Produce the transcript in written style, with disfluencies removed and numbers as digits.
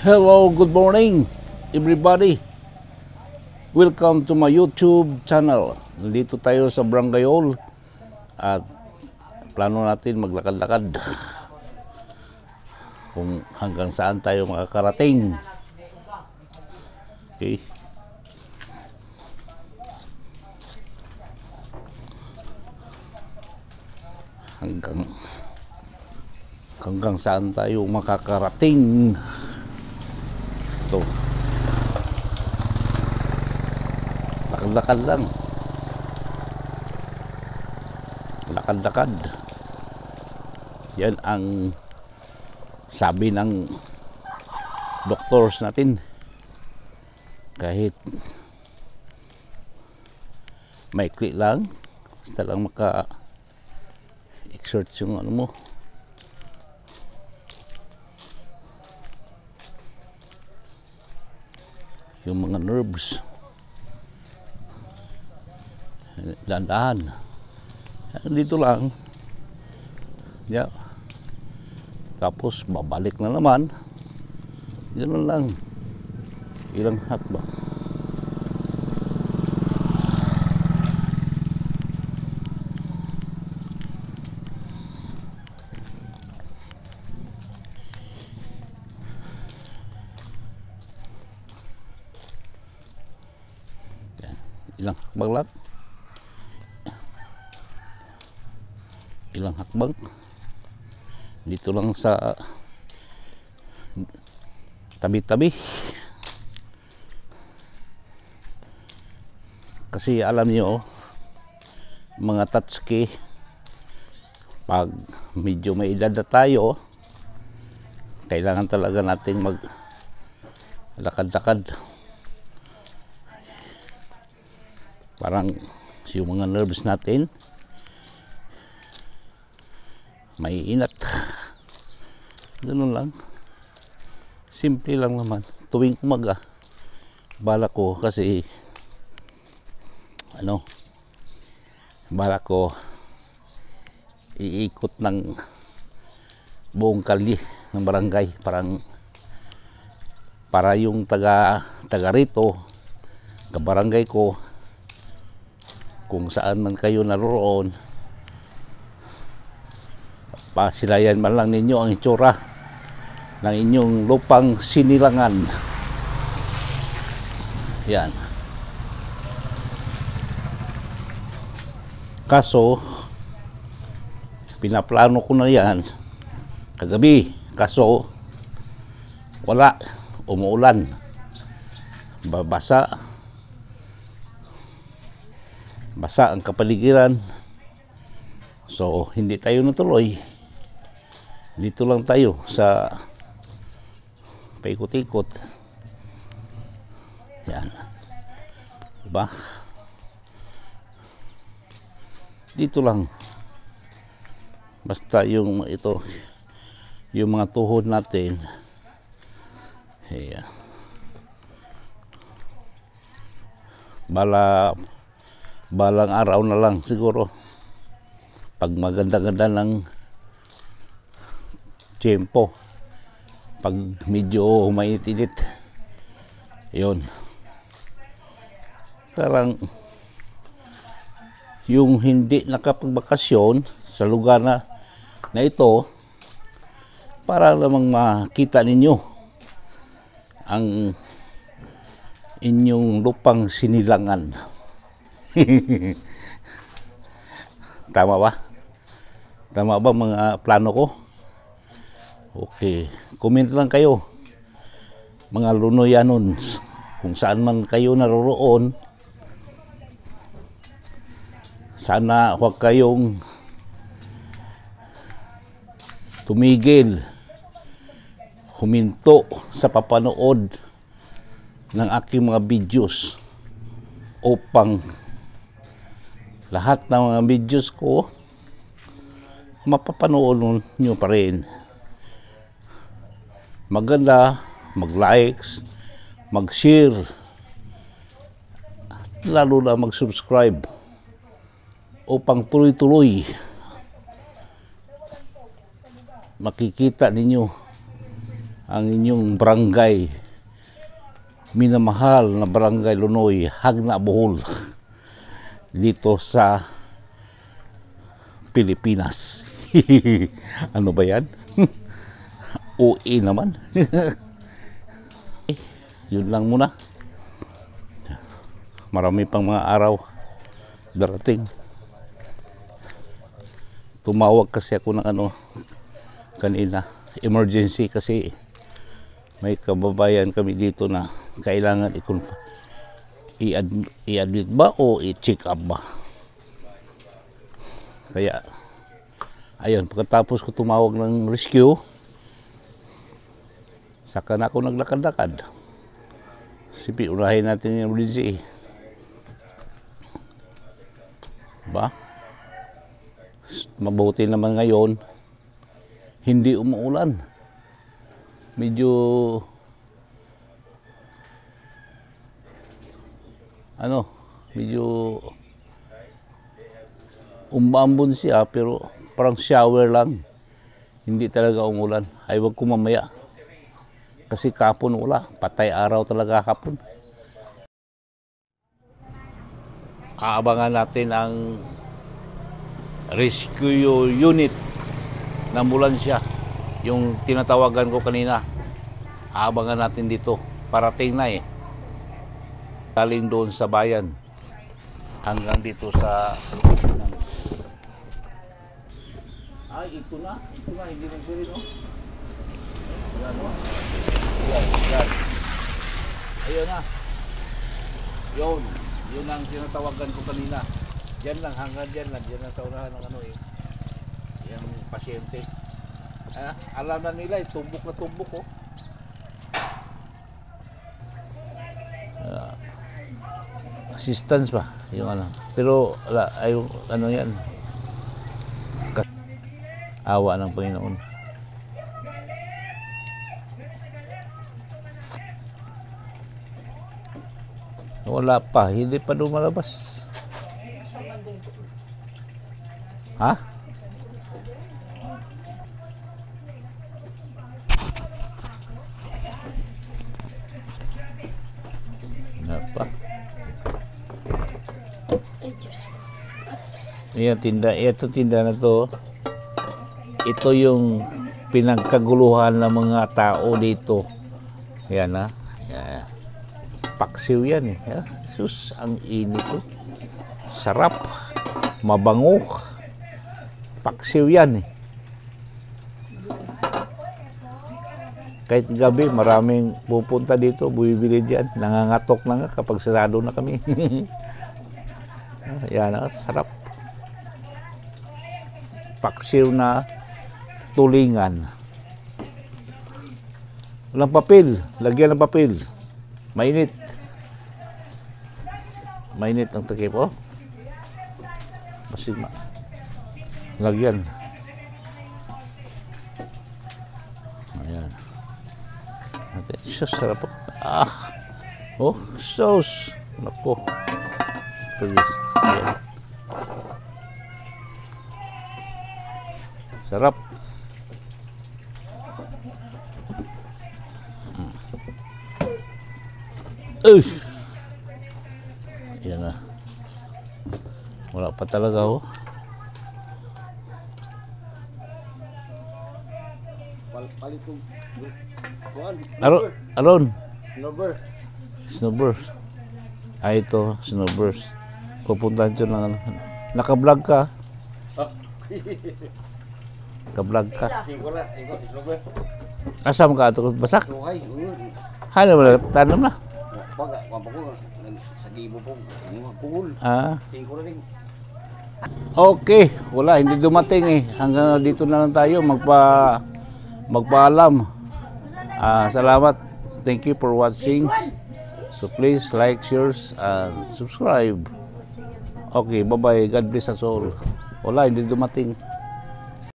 Hello, good morning everybody. Welcome to my YouTube channel. Nandito tayo sa Barangay Hall at plano natin maglakad-lakad kung hanggang saan tayo makakarating. Okay. Hanggang saan tayo makakarating. Ito. Lakad-lakad lang. Lakad-lakad. Yan ang sabi ng doctors natin. Kahit maikli lang, basta lang maka-exert yung ano mo. Yung mga nerves, dahan-dahan. Dito lang, yeah. Tapos babalik na naman. Ganoon lang. Ilang hakbang. Ilang hakbang lang. Ilang hakbang. Dito lang sa tabi-tabi. Kasi alam niyo, mga tatski, pag medyo may edad na tayo, kailangan talaga nating maglakad-lakad. Parang yung mga nerves natin may inat. Ganun lang. Simple lang naman. Tuwing umaga, bala ko kasi bala ko iikot ng buong kalye ng barangay. Para yung taga rito, kabarangay ko, kung saan man kayo naroon, pasilayan man lang ninyo ang itsura ng inyong lupang sinilangan. Yan. Kaso, pinaplano ko na yan kagabi. Kaso, wala. Umuulan. Basa ang kapaligiran, so hindi tayo natuloy. Dito lang tayo sa paikot-ikot. Yan, diba? Dito lang, basta yung yung mga tuhod natin, yeah. Balang araw na lang siguro, pag maganda-ganda ng tiyempo, pag medyo mainit-init, yun, parang yung hindi nakapagbakasyon sa lugar na ito, para lamang makita ninyo ang inyong lupang sinilangan. Tama ba? Tama ba mga plano ko? Okay. Comment lang kayo, mga Lunoyanons, kung saan man kayo naroroon. Sana huwag kayong tumigil, huminto sa papanood ng aking mga videos, upang lahat ng mga videos ko mapapanood nyo pa rin. Maganda, mag-likes, mag-share, lalo na mag-subscribe, upang tuloy-tuloy makikita ninyo ang inyong barangay, minamahal na barangay Lunoy, Hagna, Bohol, dito sa Pilipinas. Ano ba yan? OA naman. Yun lang muna. Marami pang mga araw darating. Tumawag kasi ako ng kanina, emergency, kasi may kababayan kami dito na kailangan i-admit ba o i-check up ba. Kaya ayun, pagkatapos ko tumawag ng rescue, saka na ako naglakad-lakad. Sipi, unahin natin yung emergency. Ba? Mabuti naman ngayon, hindi umuulan. Medyo medyo umambon siya, pero parang shower lang. Hindi talaga umulan. Ay, wag ko mamaya. Kasi kapon wala. Patay araw talaga kapon. Aabangan natin ang rescue unit ng ambulansya, yung tinatawagan ko kanina. Aabangan natin dito, parating na galing doon sa bayan hanggang dito sa ito na, hindi nang siri, no? Yan, no? Yan. Ayun na. Yun ang tinatawagan ko kanina. Diyan lang, hanggang diyan lang sa unahan ng yung pasyente. Alam na nila, tumbok na tumbok, oh. Assistance ba? Yung Pero, yan. Awa ng Panginoon. Wala pa, hindi pa lumalabas. Ha? Wala pa. Ito tinda na to. Ito yung pinagkaguluhan ng mga tao dito. Yan, ha. Yan. Paksiw yan, Sus, ang init, oh. Sarap. Mabango. Paksiw yan, Kahit gabi, maraming pupunta dito, bumibili diyan. Nangangatok na nga kapag sarado na kami. Yan, sarap. Paksiw na tulingan. Walang papel. Lagyan ng papel. Mainit. Mainit ang takip, oh. Masigma. Lagyan. Ayan. Sus, sarap, oh. Oh, sauce. Naku. Please. Ayan. Sarap. Yan na. Wala pa talaga, oh. Aron. Snowbird. Ito, snowbird. Pupuntahan siya ng naka-vlog ka. Naka-vlog ka. Asam ka ito? Basak? Hala mo na, tanam na. Okay, wala, hindi dumating, hanggang dito na lang tayo magpaalam. Salamat, thank you for watching. So please like, share, and subscribe. Okay, bye bye, God bless us all. Wala, hindi dumating.